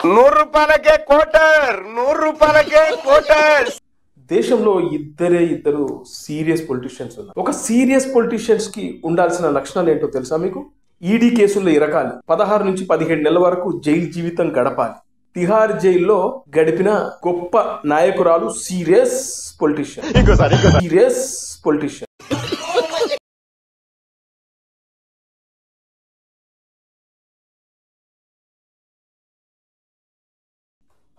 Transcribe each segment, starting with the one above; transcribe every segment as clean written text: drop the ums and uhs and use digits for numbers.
₹100కే quarter, ₹100కే quarter. దేశంలో ఇద్దరు serious politicians ఉన్నారు. ఒక సీరియస్ పొలిటీషియన్స్ కి ఉండాల్సిన లక్షణాలు ఏంటో తెలుసా మీకు? ఈడీ కేసుల్లో ఇరకాలి, 16 నుంచి 17 నెలల వరకు జైలు జీవితం గడపాలి, తిహార్ జైల్లో గడిపిన గొప్ప నాయకురాలు serious politician. Serious politician.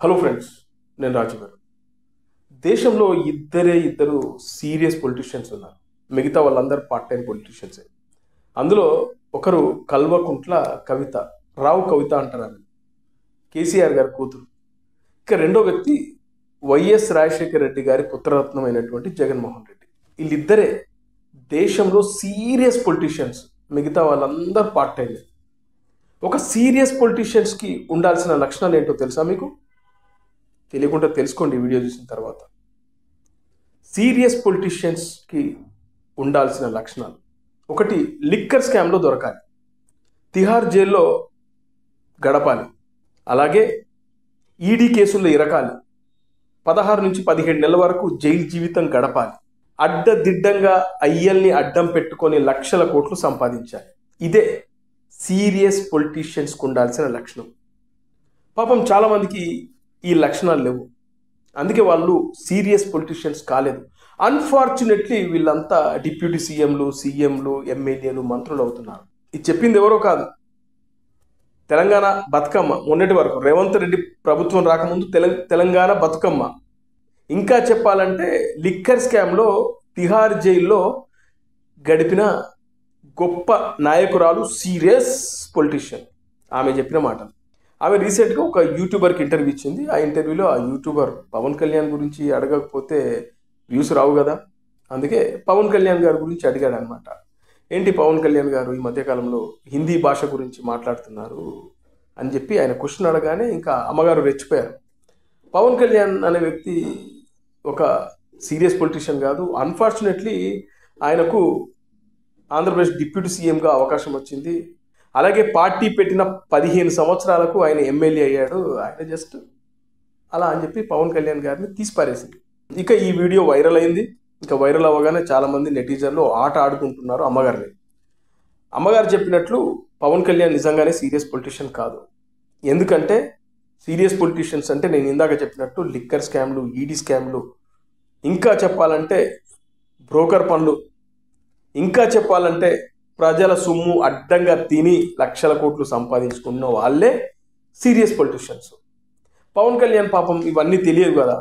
Hello friends, నేను రాజు గారు. దేశంలో ఇద్దరు సీరియస్ పొలిటీషియన్స్ ఉన్నారు. మిగతా వాళ్ళందరూ పార్ట్ టైం పొలిటీషియన్సే. అందులో ఒకరు కల్వకుంట్ల కవిత, రావు కవిత అంటారు, ఆమె కేసీఆర్ గారి కూతురు. ఇక రెండో వ్యక్తి వైఎస్ రాజశేఖర రెడ్డి గారి పుత్రరత్నమైనటువంటి జగన్మోహన్ రెడ్డి. వీళ్ళిద్దరే దేశంలో సీరియస్ పొలిటీషియన్స్. మిగతా వాళ్ళందరూ పార్ట్ టైం. ఒక సీరియస్ పొలిటీషియన్స్కి ఉండాల్సిన లక్షణాలు ఏంటో తెలుసా మీకు? తెలియకుండా తెలుసుకోండి వీడియో చూసిన తర్వాత. సీరియస్ పొలిటీషియన్స్కి ఉండాల్సిన లక్షణాలు: ఒకటి, లిక్కర్ స్కామ్లో దొరకాలి, తిహార్ జైల్లో గడపాలి, అలాగే ఈడీ కేసుల్లో ఇరకాలి, 16 నుంచి 17 నెలల వరకు జైలు జీవితం గడపాలి, అడ్డదిడ్డంగా అయ్యల్ని అడ్డం పెట్టుకొని లక్షల కోట్లు సంపాదించాలి. ఇదే సీరియస్ పొలిటీషియన్స్కి ఉండాల్సిన లక్షణం. పాపం చాలామందికి ఈ లక్షణాలు లేవు, అందుకే వాళ్ళు సీరియస్ పొలిటీషియన్స్ కాలేదు. అన్ఫార్చునేట్లీ వీళ్ళంతా డిప్యూటీ సీఎంలు, ఎమ్మెల్యేలు, మంత్రులు అవుతున్నారు. ఇది చెప్పింది ఎవరో కాదు, తెలంగాణ బతుకమ్మ. మొన్నటి వరకు రేవంత్ రెడ్డి ప్రభుత్వం రాకముందు తెలంగాణ బతుకమ్మ. ఇంకా చెప్పాలంటే లిక్కర్ స్కామ్లో తిహార్ జైల్లో గడిపిన గొప్ప నాయకురాలు సీరియస్ పొలిటీషియన్. ఆమె చెప్పిన మాటలు. ఆమె రీసెంట్గా ఒక యూట్యూబర్కి ఇంటర్వ్యూ ఇచ్చింది. ఆ ఇంటర్వ్యూలో ఆ యూట్యూబర్ పవన్ కళ్యాణ్ గురించి అడగకపోతే వ్యూస్ రావు కదా, అందుకే పవన్ కళ్యాణ్ గారి గురించి అడిగాడు అనమాట. ఏంటి పవన్ కళ్యాణ్ గారు ఈ మధ్యకాలంలో హిందీ భాష గురించి మాట్లాడుతున్నారు అని చెప్పి ఆయన క్వశ్చన్ అడగానే ఇంకా అమ్మగారు రెచ్చిపోయారు. పవన్ కళ్యాణ్ అనే వ్యక్తి ఒక సీరియస్ పొలిటీషియన్ కాదు. అన్ఫార్చునేట్లీ ఆయనకు ఆంధ్రప్రదేశ్ డిప్యూటీ సీఎంగా అవకాశం వచ్చింది. అలాగే పార్టీ పెట్టిన 15 సంవత్సరాలకు ఆయన ఎమ్మెల్యే అయ్యాడు. ఆయన జస్ట్ అలా అని చెప్పి పవన్ కళ్యాణ్ గారిని తీసిపారేసింది. ఇక ఈ వీడియో వైరల్ అయింది. ఇంకా వైరల్ అవ్వగానే చాలామంది నెటిజన్లు ఆట ఆడుకుంటున్నారు అమ్మగారిని. అమ్మగారు చెప్పినట్లు పవన్ కళ్యాణ్ నిజంగానే సీరియస్ పొలిటీషియన్ కాదు. ఎందుకంటే సీరియస్ పొలిటీషియన్స్ అంటే నేను ఇందాక చెప్పినట్టు లిక్కర్ స్కామ్లు, ఈడీ స్కామ్లు, ఇంకా చెప్పాలంటే బ్రోకర్ పనులు, ఇంకా చెప్పాలంటే ప్రజల సొమ్ము అడ్డంగా తిని లక్షల కోట్లు సంపాదించుకున్న వాళ్ళే సీరియస్ పొలిటీషియన్స్. పవన్ కళ్యాణ్ పాపం ఇవన్నీ తెలియదు కదా.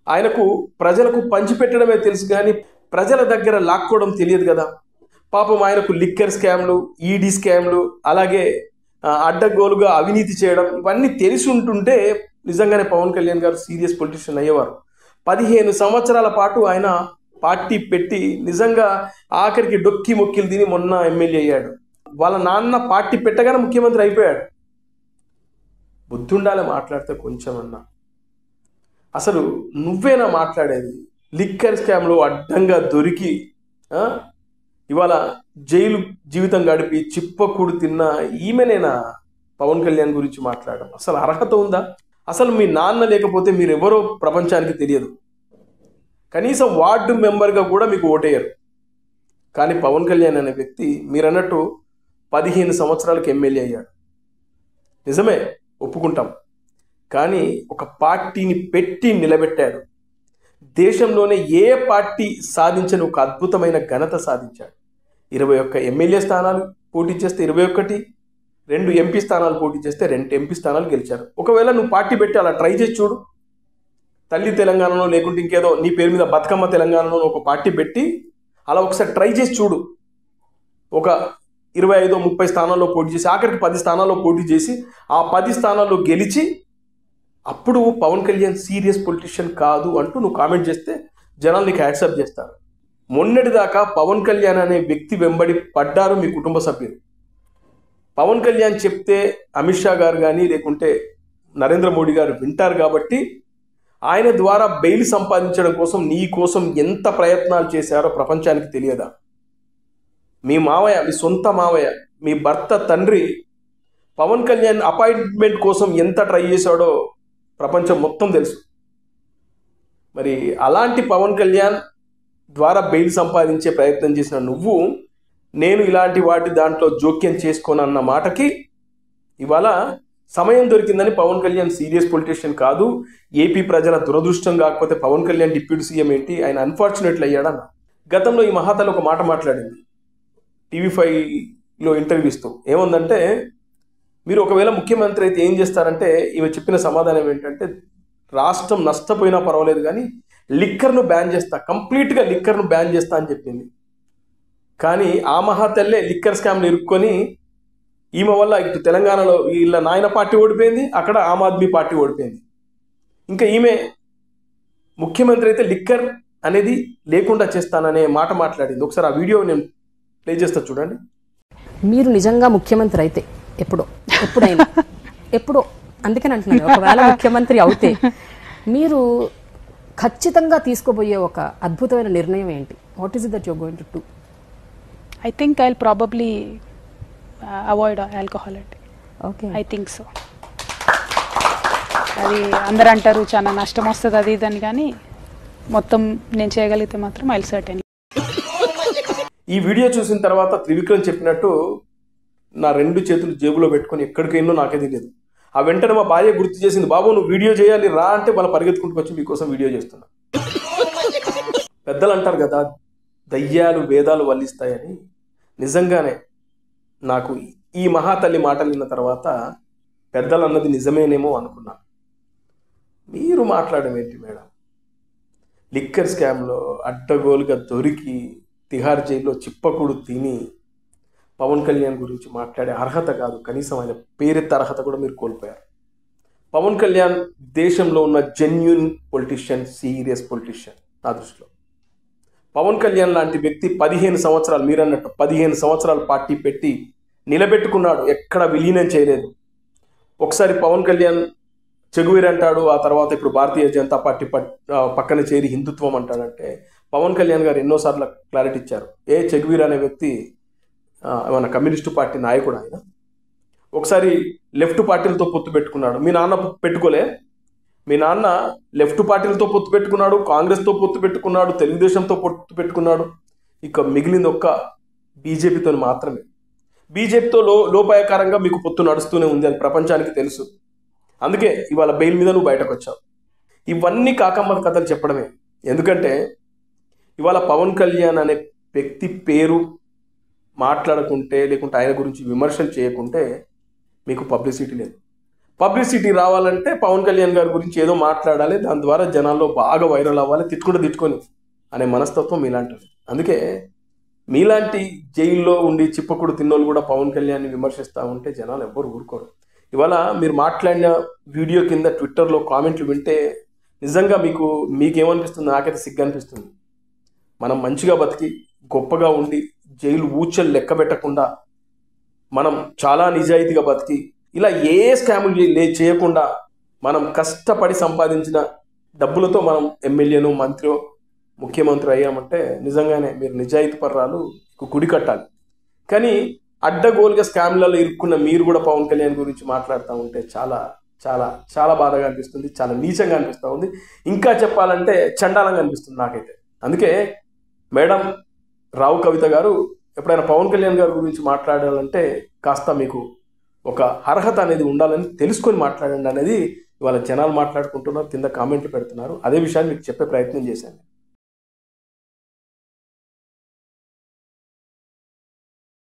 ఆయనకు ప్రజలకు పంచిపెట్టడమే తెలుసు కానీ ప్రజల దగ్గర లాక్కోవడం తెలియదు కదా. పాపం ఆయనకు లిక్కర్ స్కామ్లు, ఈడీ స్కామ్లు, అలాగే అడ్డగోలుగా అవినీతి చేయడం ఇవన్నీ తెలిసి ఉంటుంటే నిజంగానే పవన్ కళ్యాణ్ గారు సీరియస్ పొలిటీషియన్ అయ్యేవారు. 15 సంవత్సరాల పాటు ఆయన పార్టీ పెట్టి నిజంగా ఆఖరికి డొక్కి మొక్కిలు తిని మొన్న ఎమ్మెల్యే అయ్యాడు. వాళ్ళ నాన్న పార్టీ పెట్టగానే ముఖ్యమంత్రి అయిపోయాడు. బుద్ధుండాలి మాట్లాడితే కొంచెమన్నా. అసలు నువ్వేనా మాట్లాడేది? లిక్కర్ స్కామ్లో అడ్డంగా దొరికి ఇవాళ జైలు జీవితం గడిపి చిప్పకూడు తిన్న ఈమెనేనా పవన్ కళ్యాణ్ గురించి మాట్లాడడం? అసలు అర్హత ఉందా? అసలు మీ నాన్న లేకపోతే మీరెవరో ప్రపంచానికి తెలియదు. కనీసం వార్డు మెంబర్గా కూడా మీకు ఓటేయరు. కానీ పవన్ కళ్యాణ్ అనే వ్యక్తి మీరన్నట్టు 15 సంవత్సరాలకు ఎమ్మెల్యే అయ్యాడు. నిజమే, ఒప్పుకుంటాం. కానీ ఒక పార్టీని పెట్టి నిలబెట్టాడు. దేశంలోనే ఏ పార్టీ సాధించని ఒక అద్భుతమైన ఘనత సాధించాడు. 21 ఎమ్మెల్యే స్థానాలు పోటీ చేస్తే 21, 2 ఎంపీ స్థానాలు పోటీ చేస్తే 2 ఎంపీ స్థానాలు గెలిచారు. ఒకవేళ నువ్వు పార్టీ పెట్టి అలా ట్రై చేసి చూడు. తల్లి తెలంగాణలో లేకుంటే ఇంకేదో నీ పేరు మీద బతుకమ్మ తెలంగాణలో ఒక పార్టీ పెట్టి అలా ఒకసారి ట్రై చేసి చూడు. ఒక 25-30 స్థానాల్లో పోటీ చేసి ఆఖరికి 10 స్థానాల్లో పోటీ చేసి ఆ 10 స్థానాల్లో గెలిచి అప్పుడు పవన్ కళ్యాణ్ సీరియస్ పొలిటీషియన్ కాదు అంటూ నువ్వు కామెంట్ చేస్తే జనాలు నీకు యాక్సెప్ట్ చేస్తారు. మొన్నటిదాకా పవన్ కళ్యాణ్ అనే వ్యక్తి వెంబడి పడ్డారు మీ కుటుంబ సభ్యులు. పవన్ కళ్యాణ్ చెప్తే అమిత్ షా గారు కానీ లేకుంటే నరేంద్ర మోడీ గారు వింటారు కాబట్టి ఆయన ద్వారా బెయిల్ సంపాదించడం కోసం నీ కోసం ఎంత ప్రయత్నాలు చేశారో ప్రపంచానికి తెలియదా? మీ మావయ్య, మీ సొంత మావయ్య, మీ భర్త తండ్రి పవన్ కళ్యాణ్ అపాయింట్మెంట్ కోసం ఎంత ట్రై చేశాడో ప్రపంచం మొత్తం తెలుసు. మరి అలాంటి పవన్ కళ్యాణ్ ద్వారా బెయిల్ సంపాదించే ప్రయత్నం చేసిన నువ్వు నేను ఇలాంటి వాటి దాంట్లో జోక్యం చేసుకోనన్న మాటకి ఇవాళ సమయం దొరికిందని పవన్ కళ్యాణ్ సీరియస్ పొలిటీషియన్ కాదు, ఏపీ ప్రజల దురదృష్టం కాకపోతే పవన్ కళ్యాణ్ డిప్యూటీ సీఎం ఏంటి, ఆయన అన్ఫార్చునేట్లీ అయ్యాడన్న. గతంలో ఈ మహాతల్లి ఒక మాట మాట్లాడింది TV5లో ఇంటర్వ్యూ ఇస్తూ. ఏముందంటే, మీరు ఒకవేళ ముఖ్యమంత్రి అయితే ఏం చేస్తారంటే, ఈమె చెప్పిన సమాధానం ఏంటంటే, రాష్ట్రం నష్టపోయినా పర్వాలేదు కానీ లిక్కర్ను బ్యాన్ చేస్తా, కంప్లీట్గా లిక్కర్ను బ్యాన్ చేస్తా అని చెప్పింది. కానీ ఆ మహాతల్లే లిక్కర్ స్కామ్లు ఇరుక్కొని ఈమె వల్ల ఇటు తెలంగాణలో వీళ్ళ నాయన పార్టీ ఓడిపోయింది, అక్కడ ఆమ్ ఆద్మీ పార్టీ ఓడిపోయింది. ఇంకా ఈమె ముఖ్యమంత్రి అయితే లిక్కర్ అనేది లేకుండా చేస్తాననే మాట మాట్లాడింది. ఒకసారి ఆ వీడియో నేను ప్లే చేస్తా చూడండి. మీరు నిజంగా ముఖ్యమంత్రి అయితే ఎప్పుడైనా ఎప్పుడో అందుకని అంటున్నాను, ఒకవేళ ముఖ్యమంత్రి అవుతే మీరు ఖచ్చితంగా తీసుకోబోయే ఒక అద్భుతమైన నిర్ణయం ఏంటి? What is it that you're going to do? I think I'll probably avoid alcohol. Okay, I think so. అది అందరు అంటారు చాలా నష్టం వస్తుంది అది ఇదని, కానీ మొత్తం నేను చేయగలిగితే మాత్రం I'll certainly. ఈ వీడియో చూసిన తర్వాత త్రివిక్రమ్ చెప్పినట్టు నా 2 చేతులు జేబులో పెట్టుకొని ఎక్కడికి వెళ్ళో నాకే తెలియదు. ఆ వెంటనే మా భార్య గుర్తు చేసింది, బాబు నువ్వు వీడియో చేయాలి రా అంటే వాళ్ళ పరిగెత్తుకుంటూ వచ్చి మీకోసం వీడియో చేస్తున్నా. పెద్దలు అంటారు కదా, దయ్యాలు వేదాలు వల్లిస్తాయని. నిజంగానే నాకు ఈ మహాతల్లి మాటలు విన్న తర్వాత పెద్దలు అన్నది నిజమేనేమో అనుకున్నా. మీరు మాట్లాడడం ఏంటి మేడం? లిక్కర్ స్కామ్లో అడ్డగోలుగా దొరికి తిహార్ జైల్లో చిప్పకూడు తిని పవన్ కళ్యాణ్ గురించి మాట్లాడే అర్హత కాదు, కనీసం ఆయన పేరెత్త అర్హత కూడా మీరు కోల్పోయారు. పవన్ కళ్యాణ్ దేశంలో ఉన్న జెన్యూన్ పొలిటీషియన్, సీరియస్ పొలిటీషియన్ నా దృష్టిలో. పవన్ కళ్యాణ్ లాంటి వ్యక్తి 15 సంవత్సరాలు, మీరన్నట్టు 15 సంవత్సరాలు పార్టీ పెట్టి నిలబెట్టుకున్నాడు, ఎక్కడ విలీనం చేయలేదు. ఒకసారి పవన్ కళ్యాణ్ చెగువీర్ అంటాడు, ఆ తర్వాత ఇప్పుడు భారతీయ జనతా పార్టీ పక్కన చేరి హిందుత్వం అంటాడంటే పవన్ కళ్యాణ్ గారు ఎన్నోసార్లు క్లారిటీ ఇచ్చారు. చెగువీర్ అనే వ్యక్తి మన కమ్యూనిస్టు పార్టీ నాయకుడు ఆయన. ఒకసారి లెఫ్ట్ పార్టీలతో పొత్తు పెట్టుకున్నాడు. మీ నాన్న పెట్టుకోలే? మీ నాన్న లెఫ్ట్ పార్టీలతో పొత్తు పెట్టుకున్నాడు, కాంగ్రెస్తో పొత్తు పెట్టుకున్నాడు, తెలుగుదేశంతో పొత్తు పెట్టుకున్నాడు. ఇక మిగిలింది ఒక్క బీజేపీతో మాత్రమే. బీజేపీతో లోపాయకారంగా మీకు పొత్తు నడుస్తూనే ఉంది, అది ప్రపంచానికి తెలుసు. అందుకే ఇవాళ బెయిల్ మీద నువ్వు బయటకు వచ్చావు. ఇవన్నీ కాకమ్మ కథలు చెప్పడమే. ఎందుకంటే ఇవాళ పవన్ కళ్యాణ్ అనే వ్యక్తి పేరు మాట్లాడకుంటే, లేకుంటే ఆయన గురించి విమర్శలు చేయకుంటే మీకు పబ్లిసిటీ లేదు. పబ్లిసిటీ రావాలంటే పవన్ కళ్యాణ్ గారి గురించి ఏదో మాట్లాడాలి, దాని ద్వారా జనాల్లో బాగా వైరల్ అవ్వాలి, తిట్టుకొని అనే మనస్తత్వం మీలాంటిది. అందుకే మీలాంటి జైల్లో ఉండి చిప్పకుడు తిన్నోళ్ళు కూడా పవన్ కళ్యాణ్ని విమర్శిస్తూ ఉంటే జనాలు ఎవ్వరు ఊరుకోరు. ఇవాళ మీరు మాట్లాడిన వీడియో కింద ట్విట్టర్లో కామెంట్లు వింటే నిజంగా మీకేమనిపిస్తుంది? నాకైతే సిగ్గు అనిపిస్తుంది. మనం మంచిగా బతికి గొప్పగా ఉండి జైలు ఊచలు లెక్క పెట్టకుండా మనం చాలా నిజాయితీగా బతికి ఇలా ఏ స్కాములు చేయకుండా మనం కష్టపడి సంపాదించిన డబ్బులతో మనం ఎమ్మెల్యేను, మంత్రియో, ముఖ్యమంత్రి అయ్యామంటే నిజంగానే మీరు నిజాయితీ పర్రాలు గుడి కట్టాలి. కానీ అడ్డగోలుగా స్కామ్లలో ఇరుక్కున్న మీరు కూడా పవన్ కళ్యాణ్ గురించి మాట్లాడుతూ ఉంటే చాలా చాలా చాలా బాధగా అనిపిస్తుంది, చాలా నీచంగా అనిపిస్తూ ఉంది. ఇంకా చెప్పాలంటే చండాలంగా అనిపిస్తుంది నాకైతే. అందుకే మేడం రావు కవిత గారు ఎప్పుడైనా పవన్ కళ్యాణ్ గారి గురించి మాట్లాడాలంటే కాస్త మీకు ఒక అర్హత అనేది ఉండాలని తెలుసుకొని మాట్లాడండి అనేది ఇవాళ జనాలు మాట్లాడుకుంటున్నారు, కింద కామెంట్లు పెడుతున్నారు. అదే విషయాన్ని మీకు చెప్పే ప్రయత్నం చేశాను.